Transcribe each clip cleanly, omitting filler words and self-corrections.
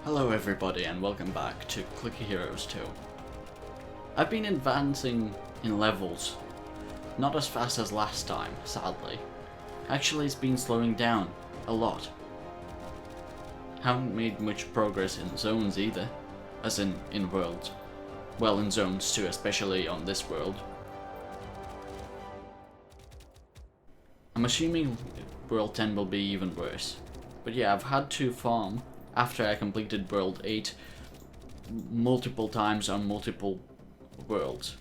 Hello everybody and welcome back to Clicky Heroes 2. I've been advancing in levels, not as fast as last time, sadly. Actually it's been slowing down a lot. Haven't made much progress in zones either, as in worlds. Well, in zones too, especially on this world. I'm assuming World 10 will be even worse. But yeah, I've had to farm after I completed World 8 multiple times on multiple worlds.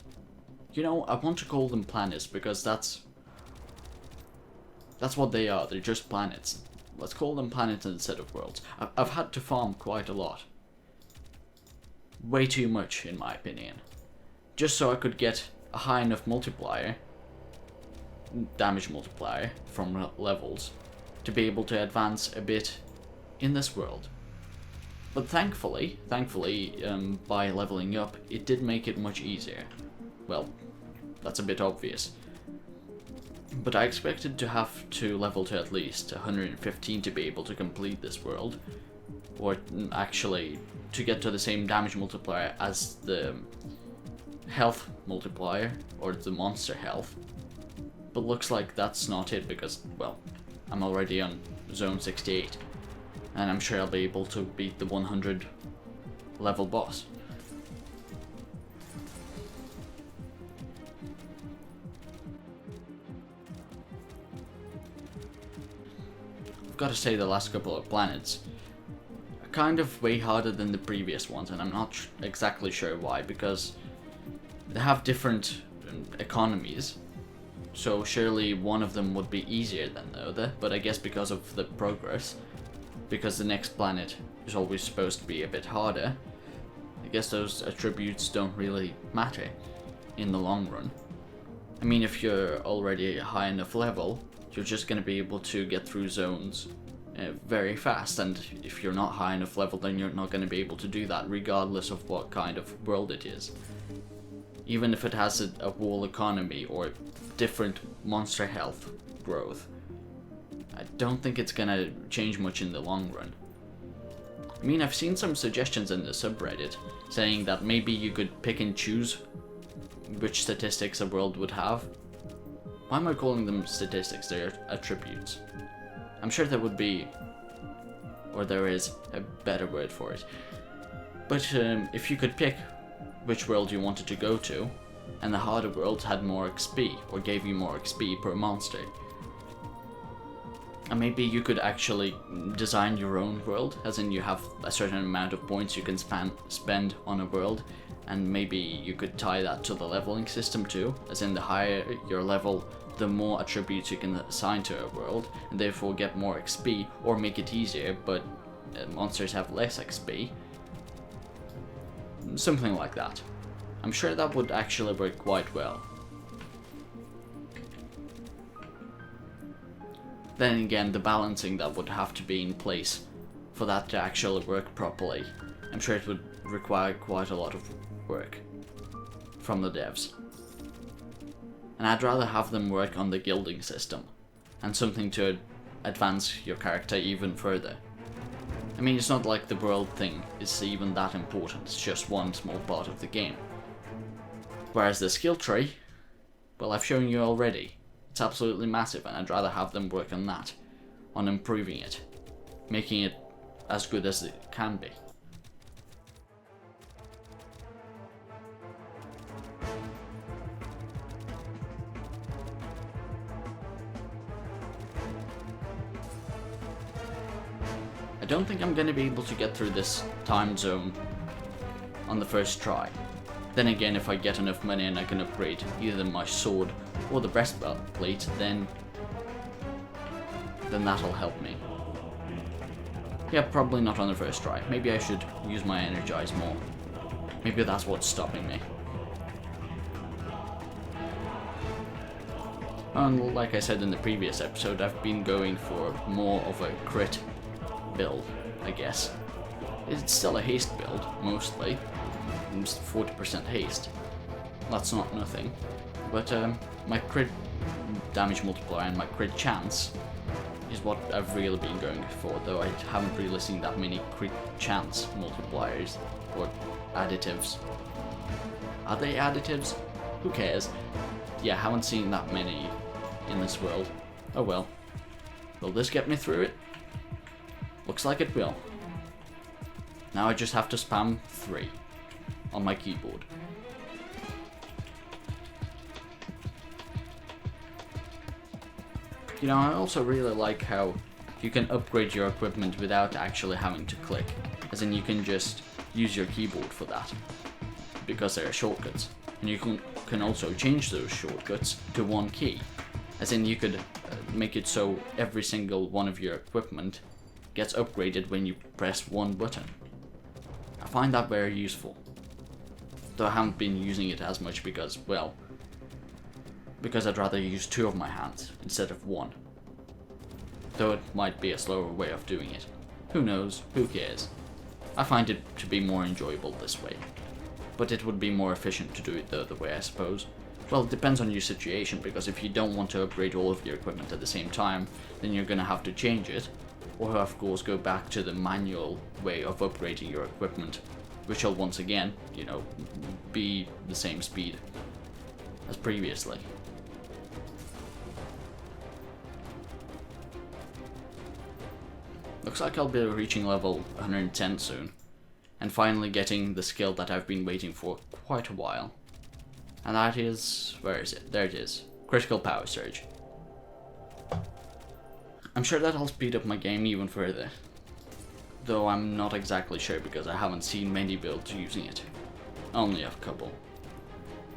You know, I want to call them planets because that's what they are. They're just planets. Let's call them planets instead of worlds. I've had to farm quite a lot. Way too much, in my opinion. Just so I could get a high enough multiplier, damage multiplier from levels, to be able to advance a bit in this world. But thankfully, by leveling up, it did make it much easier. Well, that's a bit obvious. But I expected to have to level to at least 115 to be able to complete this world. Or actually, to get to the same damage multiplier as the health multiplier, or the monster health. But looks like that's not it because, well, I'm already on zone 68. And I'm sure I'll be able to beat the 100 level boss. I've got to say the last couple of planets are kind of way harder than the previous ones, and I'm not exactly sure why, because they have different economies. So surely one of them would be easier than the other, but I guess because of the progress, because the next planet is always supposed to be a bit harder, I guess those attributes don't really matter in the long run. I mean, if you're already a high enough level, you're just going to be able to get through zones very fast, and if you're not high enough level, then you're not going to be able to do that regardless of what kind of world it is. Even if it has a wall economy or different monster health growth, I don't think it's gonna change much in the long run. I mean, I've seen some suggestions in the subreddit saying that maybe you could pick and choose which statistics a world would have. Why am I calling them statistics? They're attributes. I'm sure there would be, or there is, a better word for it. But if you could pick which world you wanted to go to, and the harder worlds had more XP, or gave you more XP per monster, and maybe you could actually design your own world, as in you have a certain amount of points you can spend on a world, and maybe you could tie that to the leveling system too, as in the higher your level, the more attributes you can assign to a world, and therefore get more XP, or make it easier, but monsters have less XP. Something like that. I'm sure that would actually work quite well. Then again, the balancing that would have to be in place for that to actually work properly, I'm sure it would require quite a lot of work from the devs. And I'd rather have them work on the guilding system, and something to advance your character even further. I mean, it's not like the world thing is even that important, it's just one small part of the game. Whereas the skill tree, well, I've shown you already. It's absolutely massive, and I'd rather have them work on that, on improving it, making it as good as it can be. I don't think I'm going to be able to get through this time zone on the first try. Then again, if I get enough money and I can upgrade either my sword or the breastplate, then that'll help me. Yeah, probably not on the first try. Maybe I should use my energize more. Maybe that's what's stopping me. And like I said in the previous episode, I've been going for more of a crit build, I guess. It's still a haste build, mostly. 40% haste. That's not nothing. But my crit damage multiplier and my crit chance is what I've really been going for, though I haven't really seen that many crit chance multipliers or additives. Are they additives? Who cares? Yeah, haven't seen that many in this world. Oh well. Will this get me through it? Looks like it will. Now I just have to spam 3 on my keyboard. You know, I also really like how you can upgrade your equipment without actually having to click. As in, you can just use your keyboard for that, because there are shortcuts. And you can also change those shortcuts to one key. As in, you could make it so every single one of your equipment gets upgraded when you press one button. I find that very useful. Though I haven't been using it as much because, well, because I'd rather use 2 of my hands instead of 1. Though it might be a slower way of doing it. Who knows? Who cares? I find it to be more enjoyable this way. But it would be more efficient to do it the other way, I suppose. Well, it depends on your situation, because if you don't want to upgrade all of your equipment at the same time, then you're gonna have to change it. Or of course go back to the manual way of upgrading your equipment, which will once again, you know, be the same speed as previously. Looks like I'll be reaching level 110 soon, and finally getting the skill that I've been waiting for quite a while. And that is, where is it? There it is. Critical Power Surge. I'm sure that'll speed up my game even further. Though I'm not exactly sure because I haven't seen many builds using it. Only a couple.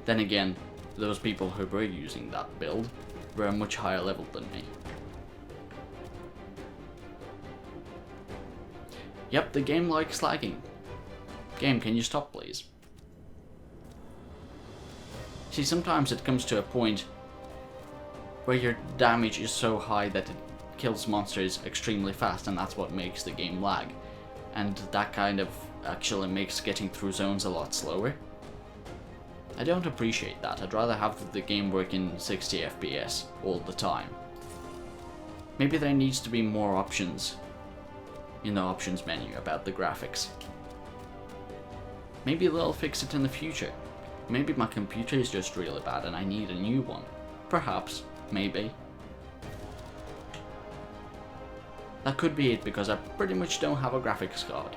Then again, those people who were using that build were a much higher level than me. Yep, the game likes lagging. Game, can you stop please? See, sometimes it comes to a point where your damage is so high that it kills monsters extremely fast, and that's what makes the game lag. And that kind of actually makes getting through zones a lot slower. I don't appreciate that. I'd rather have the game work in 60 FPS all the time. Maybe there needs to be more options in the options menu about the graphics. Maybe they'll fix it in the future. Maybe my computer is just really bad and I need a new one. Perhaps. Maybe. That could be it, because I pretty much don't have a graphics card.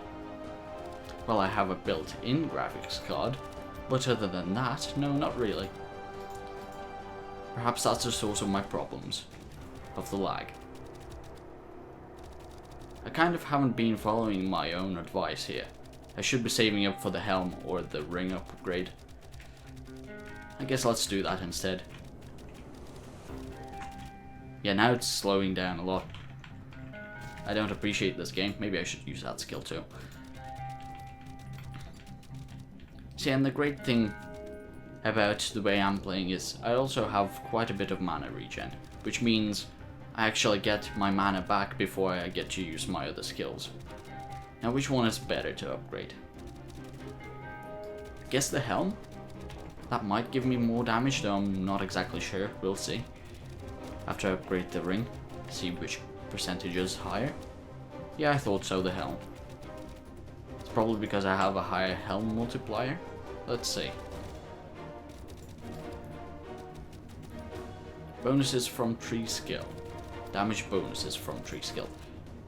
Well, I have a built-in graphics card, but other than that, no, not really. Perhaps that's the source of my problems. Of the lag. I kind of haven't been following my own advice here. I should be saving up for the helm or the ring upgrade. I guess let's do that instead. Yeah, now it's slowing down a lot. I don't appreciate this game. Maybe I should use that skill too. See, and the great thing about the way I'm playing is I also have quite a bit of mana regen, which means I actually get my mana back before I get to use my other skills. Now, which one is better to upgrade? Guess the helm? That might give me more damage, though I'm not exactly sure. We'll see. After I upgrade the ring, see which percentage is higher. Yeah, I thought so, the helm. It's probably because I have a higher helm multiplier. Let's see. Bonuses from tree skill. Damage bonuses from tree skill.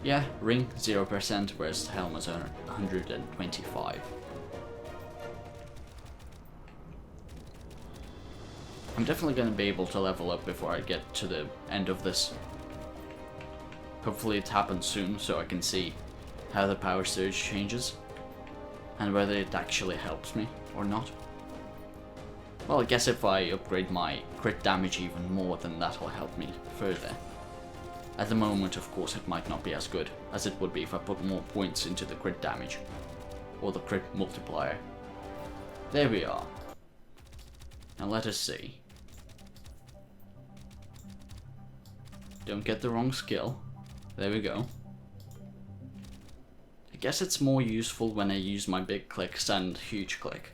Yeah, ring 0%, whereas helm is 125. I'm definitely going to be able to level up before I get to the end of this. Hopefully it happens soon so I can see how the power surge changes and whether it actually helps me or not. Well, I guess if I upgrade my crit damage even more, then that'll help me further. At the moment, of course, it might not be as good as it would be if I put more points into the crit damage or the crit multiplier. There we are. Now let us see. Don't get the wrong skill. There we go. I guess it's more useful when I use my big clicks and huge click.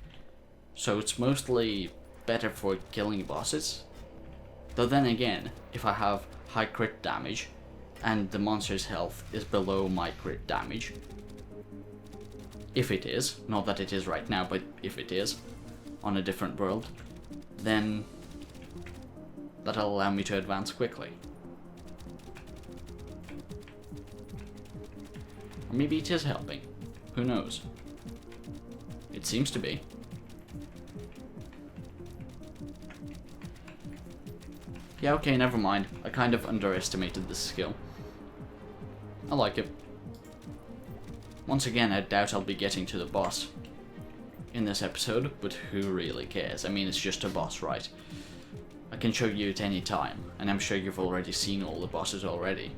So it's mostly better for killing bosses. Though then again, if I have high crit damage, and the monster's health is below my crit damage, if it is, not that it is right now, but if it is, on a different world, then that'll allow me to advance quickly. Or maybe it is helping. Who knows? It seems to be. Yeah, okay, never mind. I kind of underestimated this skill. I like it. Once again, I doubt I'll be getting to the boss in this episode, but who really cares? I mean, it's just a boss, right? I can show you at any time, and I'm sure you've already seen all the bosses already.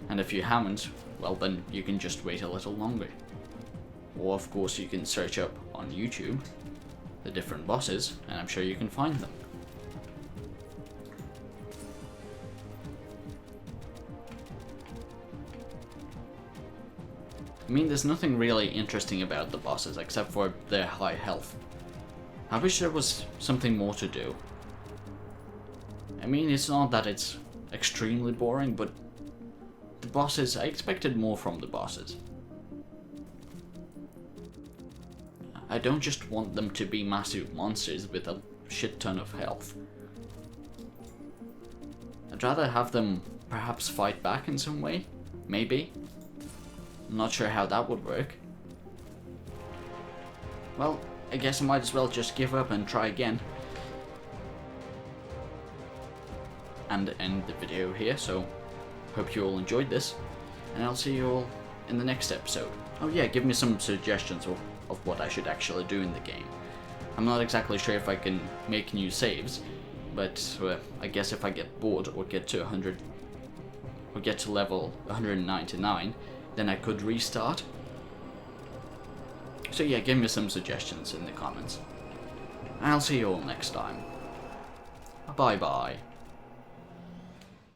And if you haven't, well then you can just wait a little longer. Or of course you can search up on YouTube the different bosses, and I'm sure you can find them. I mean, there's nothing really interesting about the bosses except for their high health. I wish there was something more to do. I mean, it's not that it's extremely boring, but the bosses, I expected more from the bosses. I don't just want them to be massive monsters with a shit ton of health. I'd rather have them perhaps fight back in some way, maybe. I'm not sure how that would work. Well, I guess I might as well just give up and try again. And end the video here, so hope you all enjoyed this, and I'll see you all in the next episode. Oh yeah, give me some suggestions of what I should actually do in the game. I'm not exactly sure if I can make new saves, but I guess if I get bored or get to 100 or get to level 199, then I could restart. So yeah, give me some suggestions in the comments. I'll see you all next time. Bye bye.